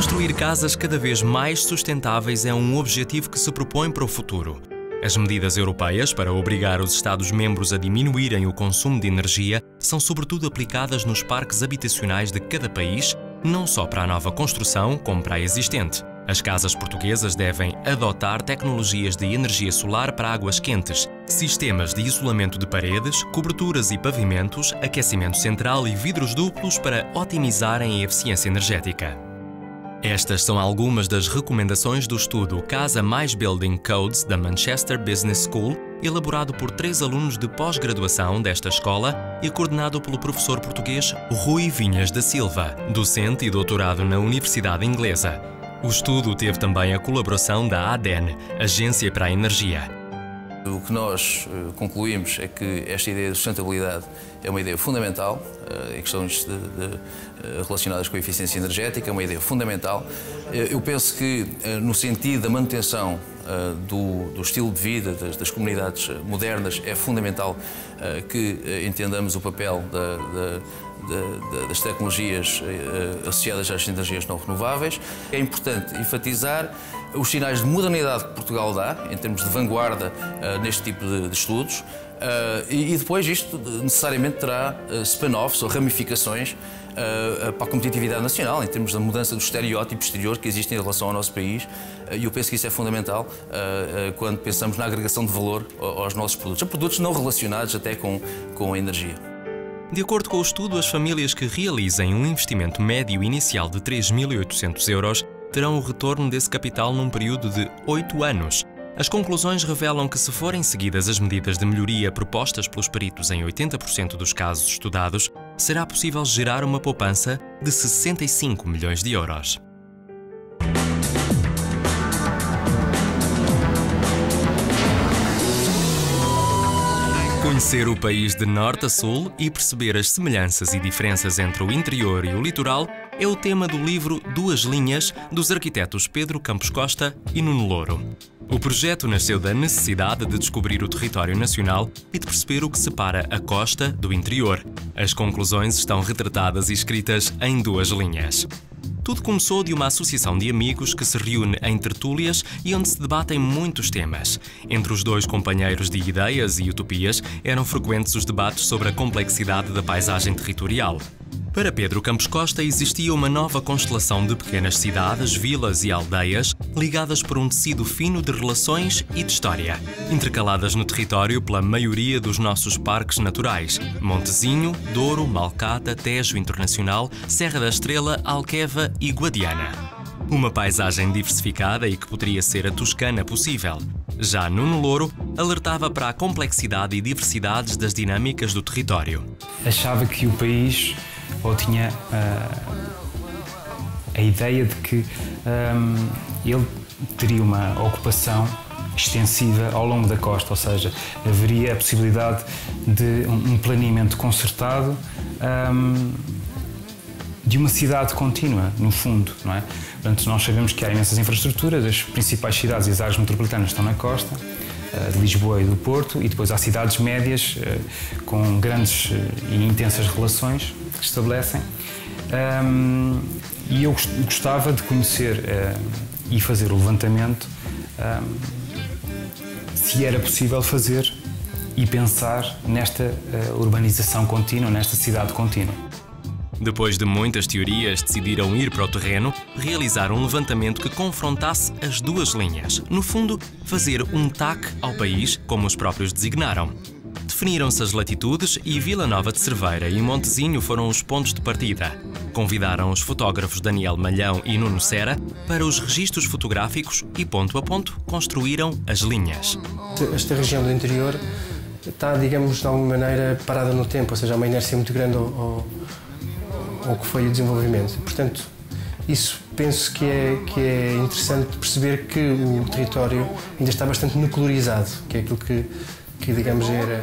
Construir casas cada vez mais sustentáveis é um objetivo que se propõe para o futuro. As medidas europeias para obrigar os Estados-membros a diminuírem o consumo de energia são sobretudo aplicadas nos parques habitacionais de cada país, não só para a nova construção, como para a existente. As casas portuguesas devem adotar tecnologias de energia solar para águas quentes, sistemas de isolamento de paredes, coberturas e pavimentos, aquecimento central e vidros duplos para otimizarem a eficiência energética. Estas são algumas das recomendações do estudo Casa Mais Building Codes da Manchester Business School, elaborado por 3 alunos de pós-graduação desta escola e coordenado pelo professor português Rui Vinhas da Silva, docente e doutorado na Universidade Inglesa. O estudo teve também a colaboração da ADEN, Agência para a Energia. O que nós concluímos é que esta ideia de sustentabilidade é uma ideia fundamental, em questões relacionadas com a eficiência energética, é uma ideia fundamental. Eu penso que, no sentido da manutenção do estilo de vida das comunidades modernas, é fundamental que entendamos o papel das tecnologias associadas às energias não renováveis. É importante enfatizar os sinais de modernidade que Portugal dá, em termos de vanguarda neste tipo de estudos, e depois isto necessariamente terá spin-offs ou ramificações para a competitividade nacional, em termos da mudança do estereótipo exterior que existe em relação ao nosso país, e eu penso que isso é fundamental quando pensamos na agregação de valor aos nossos produtos, a produtos não relacionados até com a energia. De acordo com o estudo, as famílias que realizem um investimento médio inicial de 3.800 euros terão o retorno desse capital num período de 8 anos. As conclusões revelam que, se forem seguidas as medidas de melhoria propostas pelos peritos em 80% dos casos estudados, será possível gerar uma poupança de 65 milhões de euros. Conhecer o país de norte a sul e perceber as semelhanças e diferenças entre o interior e o litoral é o tema do livro Duas Linhas, dos arquitetos Pedro Campos Costa e Nuno Louro. O projeto nasceu da necessidade de descobrir o território nacional e de perceber o que separa a costa do interior. As conclusões estão retratadas e escritas em 2 linhas. Tudo começou de uma associação de amigos que se reúne em tertúlias e onde se debatem muitos temas. Entre os 2 companheiros de ideias e utopias, eram frequentes os debates sobre a complexidade da paisagem territorial. Para Pedro Campos Costa existia uma nova constelação de pequenas cidades, vilas e aldeias ligadas por um tecido fino de relações e de história, intercaladas no território pela maioria dos nossos parques naturais: Montezinho, Douro, Malcata, Tejo Internacional, Serra da Estrela, Alqueva e Guadiana. Uma paisagem diversificada e que poderia ser a toscana possível. Já Nuno Louro alertava para a complexidade e diversidades das dinâmicas do território. Achava que o país, ou tinha a ideia de que ele teria uma ocupação extensiva ao longo da costa, ou seja, haveria a possibilidade de um planeamento concertado de uma cidade contínua, no fundo, não é? Portanto, nós sabemos que há imensas infraestruturas, as principais cidades e as áreas metropolitanas estão na costa, de Lisboa e do Porto, e depois há cidades médias com grandes e intensas relações que se estabelecem. E eu gostava de conhecer e fazer o levantamento se era possível fazer e pensar nesta urbanização contínua, nesta cidade contínua. Depois de muitas teorias, decidiram ir para o terreno, realizar um levantamento que confrontasse as 2 linhas. No fundo, fazer um TAC ao país, como os próprios designaram. Definiram-se as latitudes e Vila Nova de Cerveira e Montezinho foram os pontos de partida. Convidaram os fotógrafos Daniel Malhão e Nuno Serra para os registros fotográficos e, ponto a ponto, construíram as linhas. Esta região do interior está, digamos, de alguma maneira parada no tempo, ou seja, há uma inércia muito grande ao que foi o desenvolvimento. Portanto, isso penso que é interessante perceber que o território ainda está bastante nuclearizado, que é aquilo que digamos, era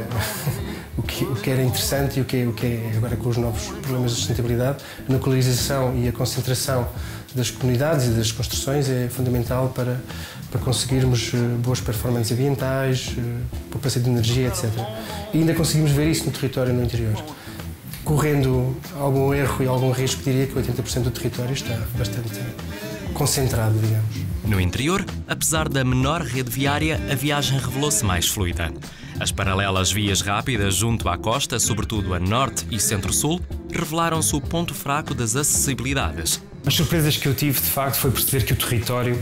o que era interessante e o que é agora com os novos problemas de sustentabilidade. A nuclearização e a concentração das comunidades e das construções é fundamental para conseguirmos boas performances ambientais, poupança de energia, etc. E ainda conseguimos ver isso no território no interior. Correndo algum erro e algum risco, diria que 80% do território está bastante concentrado, digamos. No interior, apesar da menor rede viária, a viagem revelou-se mais fluida. As paralelas vias rápidas junto à costa, sobretudo a norte e centro-sul, revelaram-se o ponto fraco das acessibilidades. As surpresas que eu tive, de facto, foi perceber que o território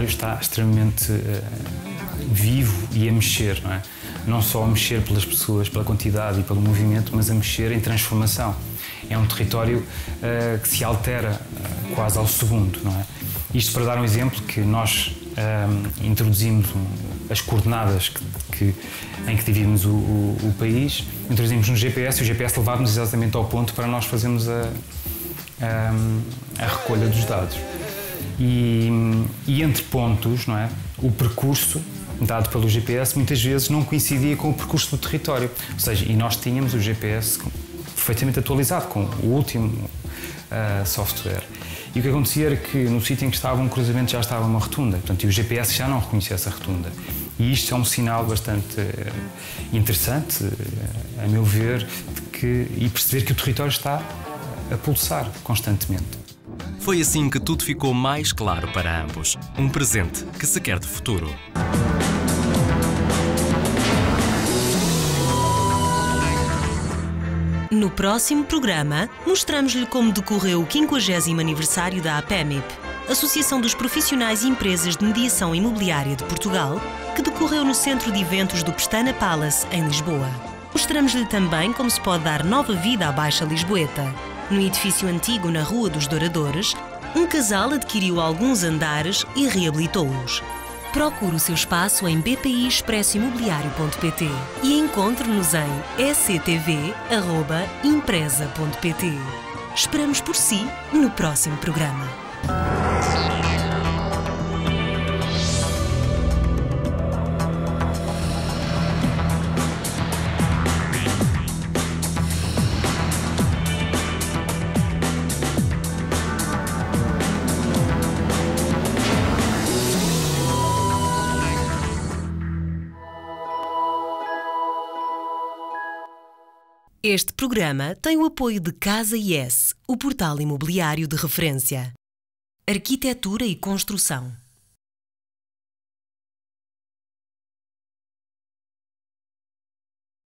está extremamente vivo e a mexer, não é? Não só a mexer pelas pessoas, pela quantidade e pelo movimento, mas a mexer em transformação. É um território que se altera quase ao segundo, não é? Isto para dar um exemplo que nós introduzimos as coordenadas em que dividimos o país, introduzimos no GPS e o GPS levava-nos exatamente ao ponto para nós fazermos a recolha dos dados. E entre pontos, não é? O percurso dado pelo GPS muitas vezes não coincidia com o percurso do território. Ou seja, e nós tínhamos o GPS perfeitamente atualizado com o último software. E o que acontecia era que no sítio em que estava um cruzamento já estava uma rotunda, portanto, e o GPS já não reconhecia essa rotunda. E isto é um sinal bastante interessante, a meu ver, e perceber que o território está a pulsar constantemente. Foi assim que tudo ficou mais claro para ambos. Um presente que se quer de futuro. No próximo programa, mostramos-lhe como decorreu o 50º aniversário da APEMIP, Associação dos Profissionais e Empresas de Mediação Imobiliária de Portugal, que decorreu no Centro de Eventos do Pestana Palace, em Lisboa. Mostramos-lhe também como se pode dar nova vida à Baixa Lisboeta. No edifício antigo na Rua dos Douradores, um casal adquiriu alguns andares e reabilitou-os. Procure o seu espaço em bpiexpressoimobiliario.pt e encontre-nos em sctv@empresa.pt. Esperamos por si no próximo programa. Este programa tem o apoio de Casa IS, o portal imobiliário de referência. Arquitetura e construção.